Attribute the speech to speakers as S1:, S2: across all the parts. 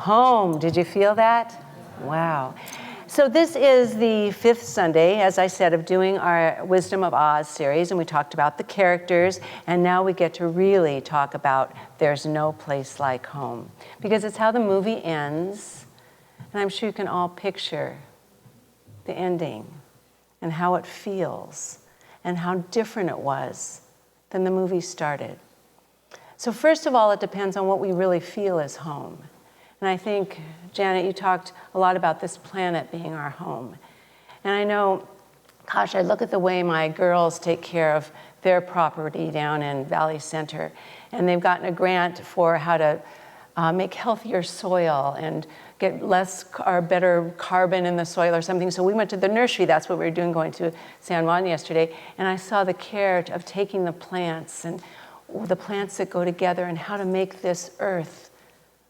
S1: Home, did you feel that? Wow. So this is the 5th Sunday, as I said, of doing our Wisdom of Oz series, and we talked about the characters, and now we get to really talk about There's No Place Like Home, because it's how the movie ends, and I'm sure you can all picture the ending and how it feels and how different it was than the movie started. So first of all, it depends on what we really feel is home. And I think, Janet, you talked a lot about this planet being our home. And I know, gosh, I look at the way my girls take care of their property down in Valley Center, and they've gotten a grant for how to make healthier soil and get less or better carbon in the soil or something. So we went to the nursery, that's what we were doing, going to San Juan yesterday, and I saw the care of taking the plants and the plants that go together and how to make this earth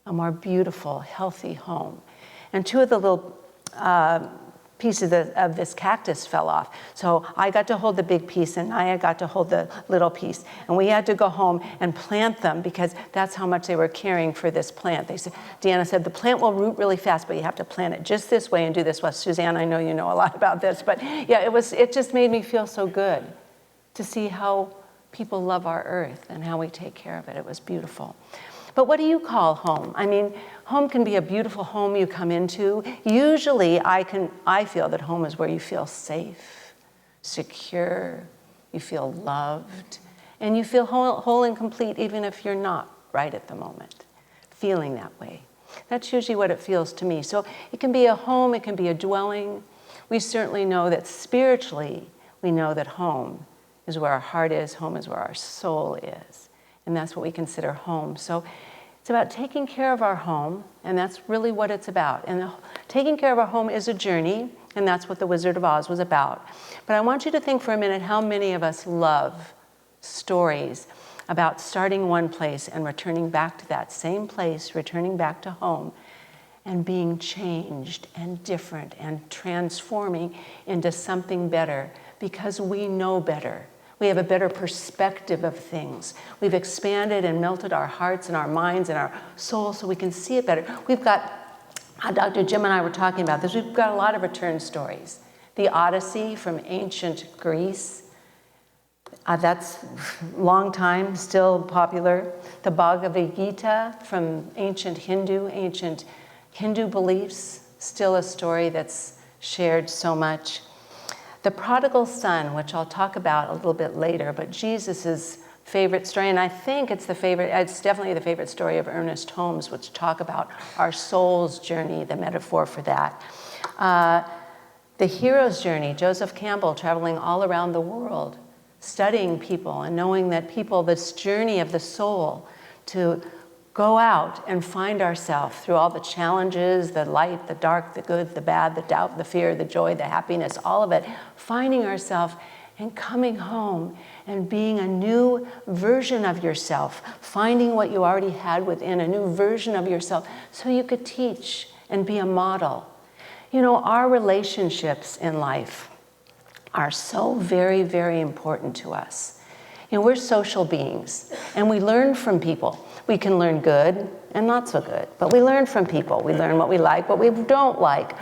S1: a more beautiful, healthy home. And 2 of the little pieces of this cactus fell off. So I got to hold the big piece and Naya got to hold the little piece. And we had to go home and plant them because that's how much they were caring for this plant. Deanna said, the plant will root really fast, but you have to plant it just this way and do this. Well, Suzanne, I know you know a lot about this, but yeah, it just made me feel so good to see how people love our earth and how we take care of it. It was beautiful. But what do you call home? I mean, home can be a beautiful home you come into. Usually, I feel that home is where you feel safe, secure, you feel loved, and you feel whole and complete even if you're not right at the moment, feeling that way. That's usually what it feels to me. So it can be a home, it can be a dwelling. We certainly know that spiritually, we know that home is where our heart is, home is where our soul is. And that's what we consider home. So it's about taking care of our home, and that's really what it's about. And taking care of our home is a journey, and that's what The Wizard of Oz was about. But I want you to think for a minute how many of us love stories about starting one place and returning back to that same place, returning back to home, and being changed and different and transforming into something better because we know better. We have a better perspective of things. We've expanded and melted our hearts and our minds and our souls so we can see it better. We've got, Dr. Jim and I were talking about this, we've got a lot of return stories. The Odyssey from ancient Greece, that's long time, still popular. The Bhagavad Gita from ancient Hindu beliefs, still a story that's shared so much. The prodigal son, which I'll talk about a little bit later, but Jesus' favorite story, and I think it's definitely the favorite story of Ernest Holmes, which talk about our soul's journey, the metaphor for that. The hero's journey, Joseph Campbell traveling all around the world, studying people and knowing that people, this journey of the soul to go out and find ourselves through all the challenges, the light, the dark, the good, the bad, the doubt, the fear, the joy, the happiness, all of it, finding ourselves and coming home and being a new version of yourself, finding what you already had within, a new version of yourself, so you could teach and be a model. You know, our relationships in life are so very, very important to us. You know, we're social beings, and we learn from people. We can learn good and not so good, but we learn from people. We learn what we like, what we don't like.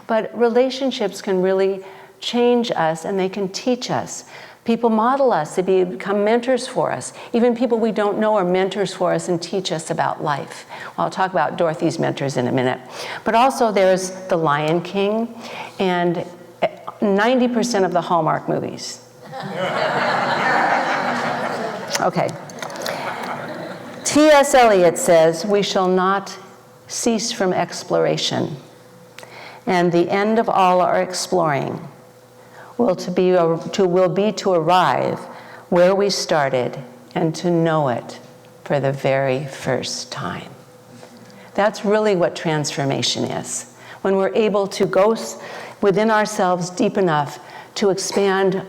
S1: But relationships can really change us, and they can teach us. People model us, they become mentors for us. Even people we don't know are mentors for us and teach us about life. Well, I'll talk about Dorothy's mentors in a minute. But also there's The Lion King and 90% of the Hallmark movies. Okay. T.S. Eliot says, "We shall not cease from exploration, and the end of all our exploring will be to arrive where we started and to know it for the very first time." That's really what transformation is. When we're able to go within ourselves deep enough to expand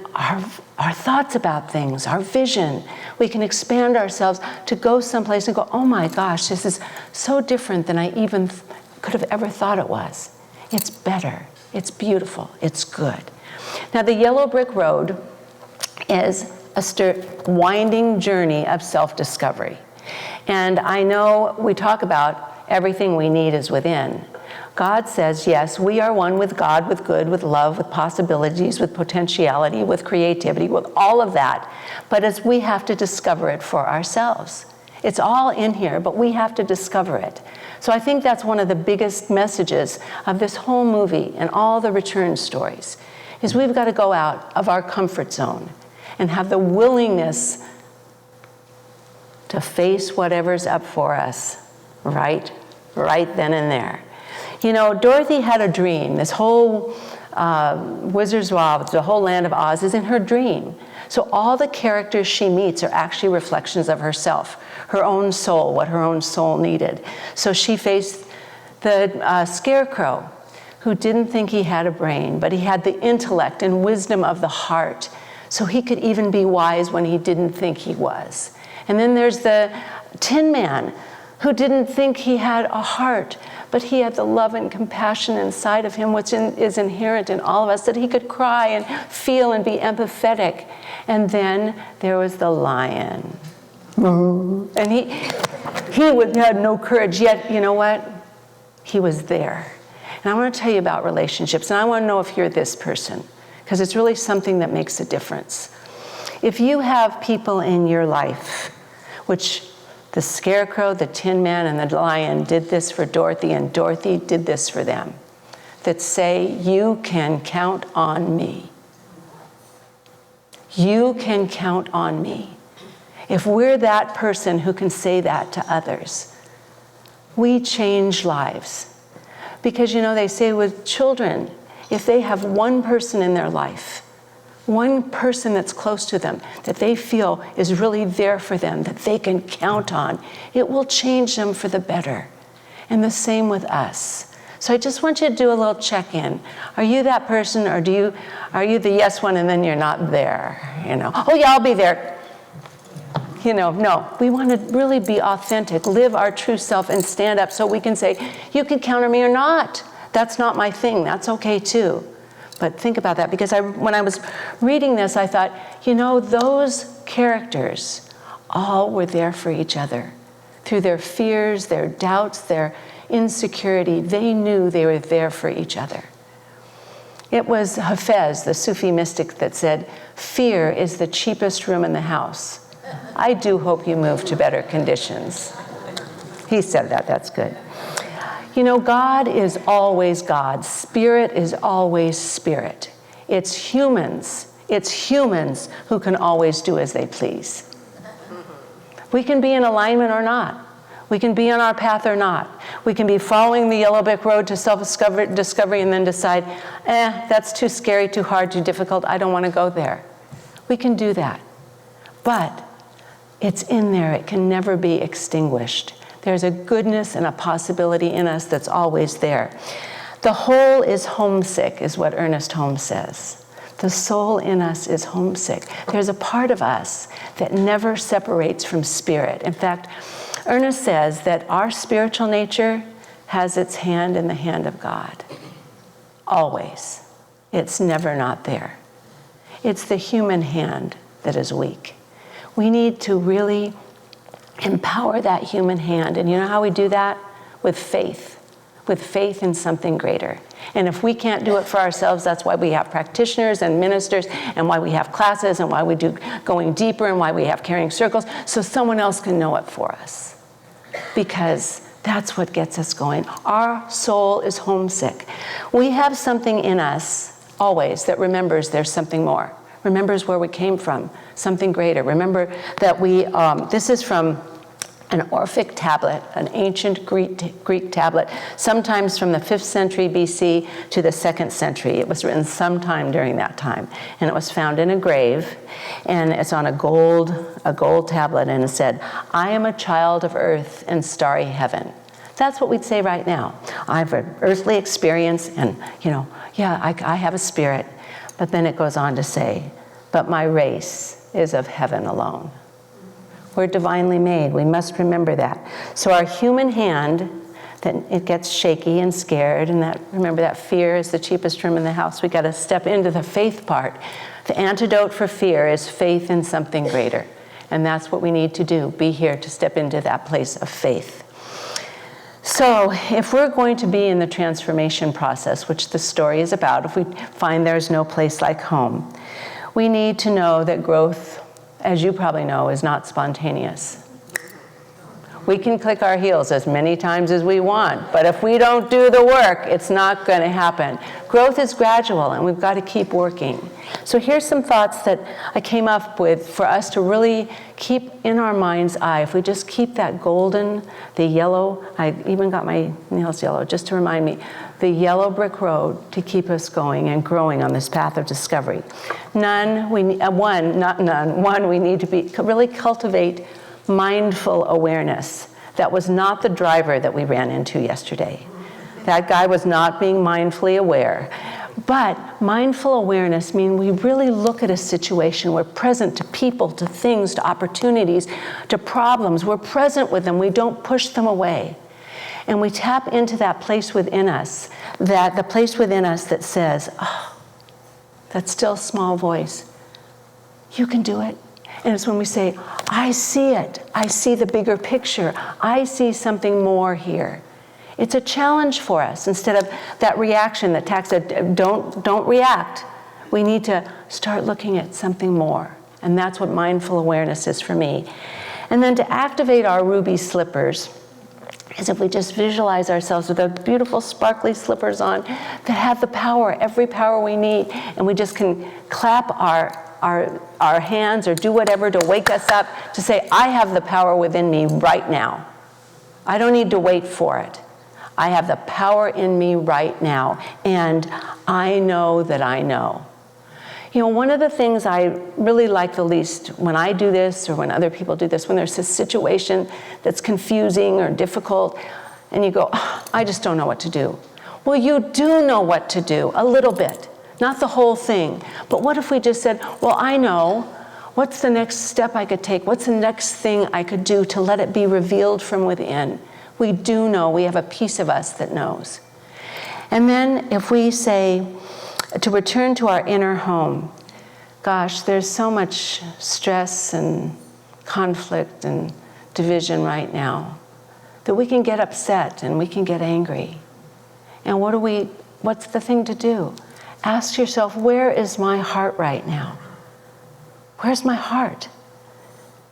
S1: our thoughts about things, our vision. We can expand ourselves to go someplace and go, oh my gosh, this is so different than I even could have ever thought it was. It's better, it's beautiful, it's good. Now the yellow brick road is a winding journey of self-discovery. And I know we talk about everything we need is within. God says, yes, we are one with God, with good, with love, with possibilities, with potentiality, with creativity, with all of that. But we have to discover it for ourselves. It's all in here, but we have to discover it. So I think that's one of the biggest messages of this whole movie and all the return stories, is we've got to go out of our comfort zone and have the willingness to face whatever's up for us right then and there. You know, Dorothy had a dream. This whole Wizard's of Oz, the whole land of Oz is in her dream. So all the characters she meets are actually reflections of herself, her own soul, what her own soul needed. So she faced the Scarecrow, who didn't think he had a brain, but he had the intellect and wisdom of the heart, so he could even be wise when he didn't think he was. And then there's the Tin Man, who didn't think he had a heart, but he had the love and compassion inside of him, which is inherent in all of us, that he could cry and feel and be empathetic. And then there was the lion. And he had no courage, yet, you know what? He was there. And I want to tell you about relationships, and I want to know if you're this person, because it's really something that makes a difference. If you have people in your life, which the Scarecrow, the Tin Man, and the Lion did this for Dorothy, and Dorothy did this for them, that say, you can count on me. You can count on me. If we're that person who can say that to others, we change lives. Because, you know, they say with children, if they have one person in their life, one person that's close to them, that they feel is really there for them, that they can count on, it will change them for the better. And the same with us. So I just want you to do a little check-in. Are you that person, or are you the yes one and then you're not there? You know, oh yeah, I'll be there. You know, no, we want to really be authentic, live our true self, and stand up so we can say, you can count on me or not. That's not my thing. That's okay too. But think about that, because when I was reading this, I thought, you know, those characters all were there for each other. Through their fears, their doubts, their insecurity, they knew they were there for each other. It was Hafez, the Sufi mystic, that said, fear is the cheapest room in the house. I do hope you move to better conditions. He said that, that's good. You know, God is always God. Spirit is always spirit. It's humans who can always do as they please. We can be in alignment or not. We can be on our path or not. We can be following the yellow brick road to self-discovery and then decide, that's too scary, too hard, too difficult, I don't want to go there. We can do that. But it's in there. It can never be extinguished. There's a goodness and a possibility in us that's always there. The whole is homesick, is what Ernest Holmes says. The soul in us is homesick. There's a part of us that never separates from spirit. In fact, Ernest says that our spiritual nature has its hand in the hand of God. Always. It's never not there. It's the human hand that is weak. We need to really empower that human hand. And you know how we do that? With faith in something greater. And if we can't do it for ourselves, that's why we have practitioners and ministers, and why we have classes, and why we do going deeper, and why we have carrying circles, so someone else can know it for us. Because that's what gets us going. Our soul is homesick. We have something in us always that remembers there's something more. Remembers where we came from, something greater. Remember that this is from an Orphic tablet, an ancient Greek tablet, sometimes from the 5th century BC to the 2nd century. It was written sometime during that time. And it was found in a grave, and it's on a gold tablet, and it said, I am a child of earth and starry heaven. That's what we'd say right now. I have an earthly experience, and, I have a spirit. But then it goes on to say, but my race is of heaven alone. We're divinely made. We must remember that. So our human hand, that it gets shaky and scared, and remember that fear is the cheapest room in the house. We got to step into the faith part. The antidote for fear is faith in something greater. And that's what we need to do, be here to step into that place of faith. So if we're going to be in the transformation process, which the story is about, if we find there's no place like home, we need to know that growth, as you probably know, is not spontaneous. We can click our heels as many times as we want, but if we don't do the work, it's not going to happen. Growth is gradual, and we've got to keep working. So here's some thoughts that I came up with for us to really keep in our mind's eye. If we just keep that golden, the yellow, I even got my nails yellow just to remind me, the yellow brick road to keep us going and growing on this path of discovery. One, we need to really cultivate mindful awareness. That was not the driver that we ran into yesterday. That guy was not being mindfully aware. But mindful awareness means we really look at a situation. We're present to people, to things, to opportunities, to problems. We're present with them. We don't push them away. And we tap into that place within us, the place within us that says, oh, that still small voice, you can do it. And it's when we say, I see it. I see the bigger picture. I see something more here. It's a challenge for us. Instead of that reaction that Tack said, don't react. We need to start looking at something more. And that's what mindful awareness is for me. And then to activate our ruby slippers is if we just visualize ourselves with those beautiful sparkly slippers on that have the power, every power we need, and we just can clap our hands or do whatever to wake us up to say, I have the power within me right now. I don't need to wait for it. I have the power in me right now, and I know that I know. You know, one of the things I really like the least when I do this or when other people do this, when there's a situation that's confusing or difficult, and you go, oh, I just don't know what to do. Well, you do know what to do, a little bit. Not the whole thing. But what if we just said, well, I know. What's the next step I could take? What's the next thing I could do to let it be revealed from within? We do know. We have a piece of us that knows. And then if we say, to return to our inner home, gosh, there's so much stress and conflict and division right now that we can get upset and we can get angry. And what's the thing to do? Ask yourself, where is my heart right now? Where's my heart?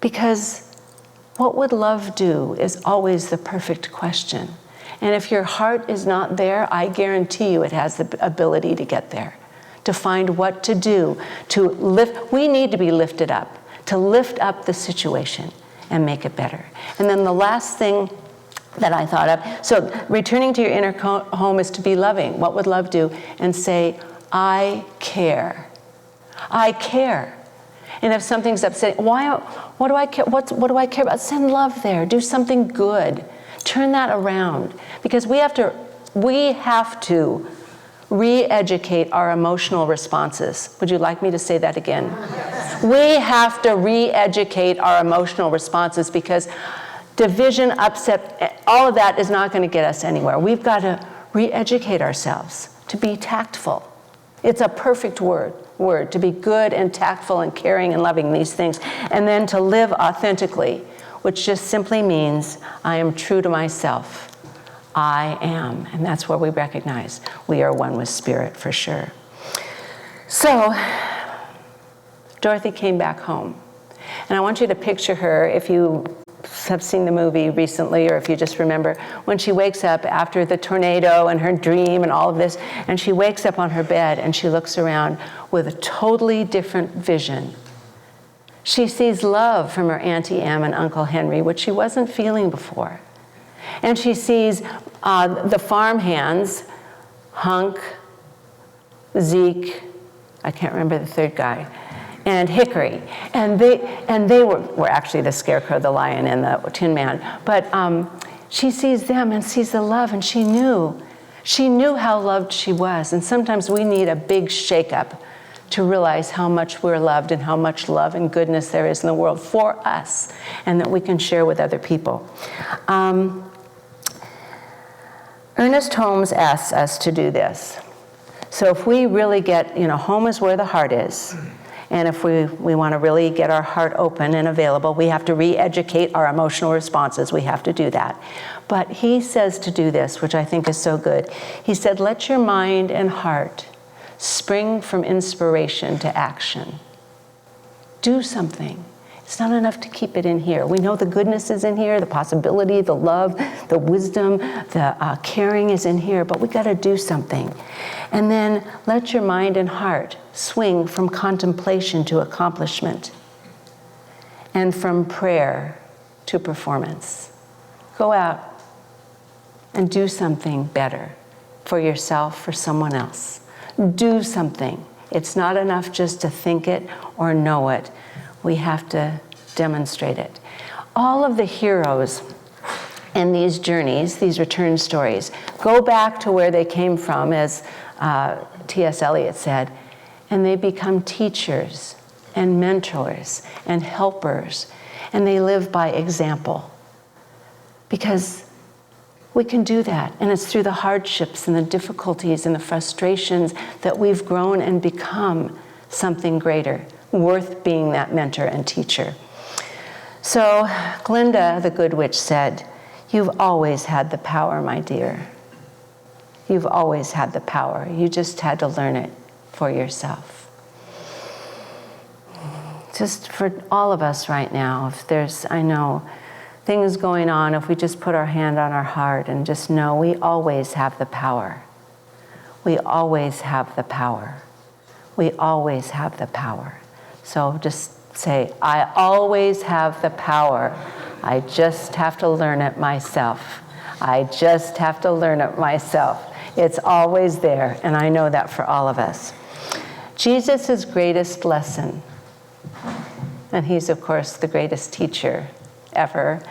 S1: Because what would love do is always the perfect question. And if your heart is not there, I guarantee you it has the ability to get there, to find what to do, to lift. We need to be lifted up, to lift up the situation and make it better. And then the last thing that I thought of, so returning to your inner home is to be loving. What would love do? And say, I care. I care. And if something's upsetting, what do I care? What do I care about? Send love there. Do something good. Turn that around. Because we have to re-educate our emotional responses. Would you like me to say that again? Yes. We have to re-educate our emotional responses because division, upset, all of that is not going to get us anywhere. We've got to re-educate ourselves to be tactful. It's a perfect word to be good and tactful and caring and loving these things. And then to live authentically, which just simply means I am true to myself. I am. And that's where we recognize we are one with Spirit for sure. So Dorothy came back home. And I want you to picture her, if you have seen the movie recently, or if you just remember, when she wakes up after the tornado and her dream and all of this, and she wakes up on her bed and she looks around with a totally different vision. She sees love from her Auntie Em and Uncle Henry, which she wasn't feeling before. And she sees the farm hands, Hunk, Zeke, I can't remember the third guy, and Hickory. And they were actually the Scarecrow, the Lion, and the Tin Man. But she sees them and sees the love, and she knew how loved she was. And sometimes we need a big shake-up to realize how much we're loved and how much love and goodness there is in the world for us, and that we can share with other people. Ernest Holmes asks us to do this. So if we really get, home is where the heart is, And if we want to really get our heart open and available, we have to re-educate our emotional responses. We have to do that. But he says to do this, which I think is so good. He said, let your mind and heart spring from inspiration to action. Do something. It's not enough to keep it in here. We know the goodness is in here, the possibility, the love, the wisdom, the caring is in here, but we got to do something. And then let your mind and heart swing from contemplation to accomplishment and from prayer to performance. Go out and do something better for yourself, for someone else. Do something. It's not enough just to think it or know it. We have to demonstrate it. All of the heroes in these journeys, these return stories, go back to where they came from, as T.S. Eliot said, and they become teachers and mentors and helpers, and they live by example. Because we can do that, and it's through the hardships and the difficulties and the frustrations that we've grown and become something greater, worth being that mentor and teacher. So Glinda, the good witch, said, you've always had the power, my dear. You've always had the power. You just had to learn it for yourself. Just for all of us right now, if there's, I know, things going on, if we just put our hand on our heart and just know we always have the power. We always have the power. We always have the power. So just say, I always have the power. I just have to learn it myself. I just have to learn it myself. It's always there, and I know that for all of us. Jesus' greatest lesson, and he's, of course, the greatest teacher ever,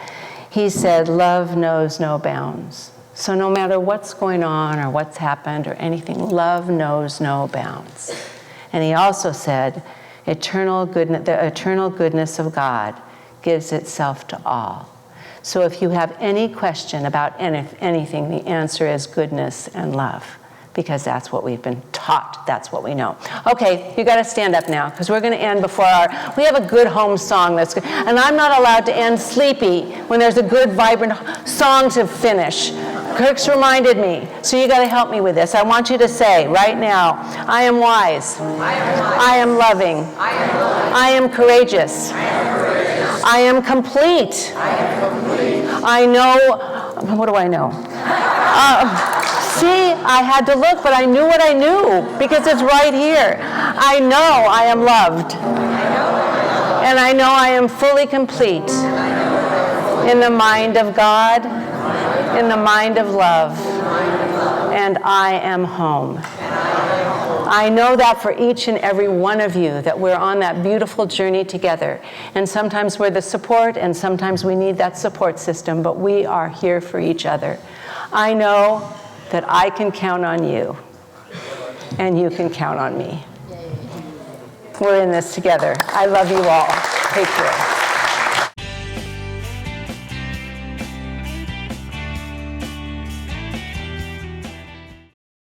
S1: he said, love knows no bounds. So no matter what's going on or what's happened or anything, love knows no bounds. And he also said, the eternal goodness of God gives itself to all. So if you have any question about anything, the answer is goodness and love, because that's what we've been taught. That's what we know. Okay, you got to stand up now, because we're going to end before we have a good home song that's good. And I'm not allowed to end sleepy when there's a good, vibrant song to finish. Kirk's reminded me, so you got to help me with this. I want you to say right now, I am wise. I am loving. I am courageous. I am complete. I know, what do I know? See, I had to look, but I knew what I knew because it's right here. I know I am loved. And I know I am fully complete in the mind of God, in the mind of love, and I am home. I know that for each and every one of you, that we're on that beautiful journey together. And sometimes we're the support, and sometimes we need that support system, but we are here for each other. I know that I can count on you, and you can count on me. We're in this together. I love you all. Take care.